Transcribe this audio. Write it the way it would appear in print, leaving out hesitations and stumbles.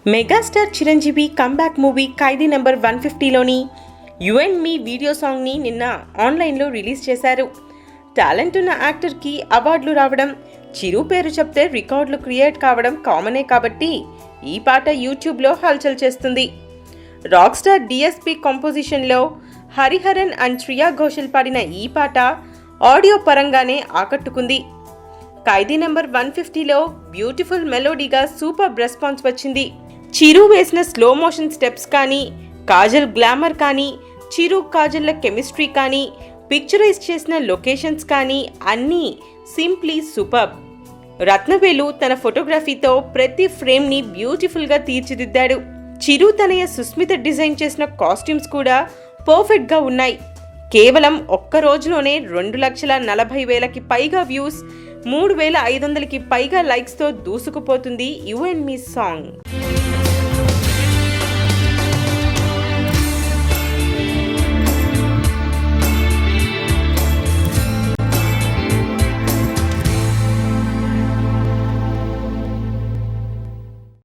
Megastar Chiranjeevi comeback movie Khaidi number 150లోని you and me video సాంగ్ని నిన్న ఆన్లైన్లో రిలీజ్ చేశారు. టాలెంట్ ఉన్న యాక్టర్కి అవార్డులు రావడం, చిరు పేరు చెప్తే రికార్డులు క్రియేట్ కావడం కామనే కాబట్టి ఈ పాట యూట్యూబ్లో హల్చల్ చేస్తుంది. రాక్ స్టార్ డిఎస్పి కంపోజిషన్లో హరిహరన్ అండ్ శ్రియా ఘోషల్ పాడిన ఈ పాట ఆడియో పరంగానే ఆకట్టుకుంది. ఖైదీ నెంబర్ 150లో బ్యూటిఫుల్ మెలోడీగా సూపర్ రెస్పాన్స్ వచ్చింది. చిరు వేసిన స్లో మోషన్ స్టెప్స్ కానీ, కాజల్ గ్లామర్ కానీ, చిరు కాజల్ల కెమిస్ట్రీ కానీ, పిక్చరైజ్ చేసిన లొకేషన్స్ కానీ అన్నీ సింప్లీ సూపర్. రత్నవేలు తన ఫోటోగ్రఫీతో ప్రతి ఫ్రేమ్ని బ్యూటిఫుల్గా తీర్చిదిద్దాడు. చిరు తనయ సుస్మిత డిజైన్ చేసిన కాస్ట్యూమ్స్ కూడా పర్ఫెక్ట్గా ఉన్నాయి. కేవలం ఒక్క రోజులోనే 2,40,000కి పైగా వ్యూస్, 3,500కి పైగా లైక్స్తో దూసుకుపోతుంది యు అండ్ మీ సాంగ్.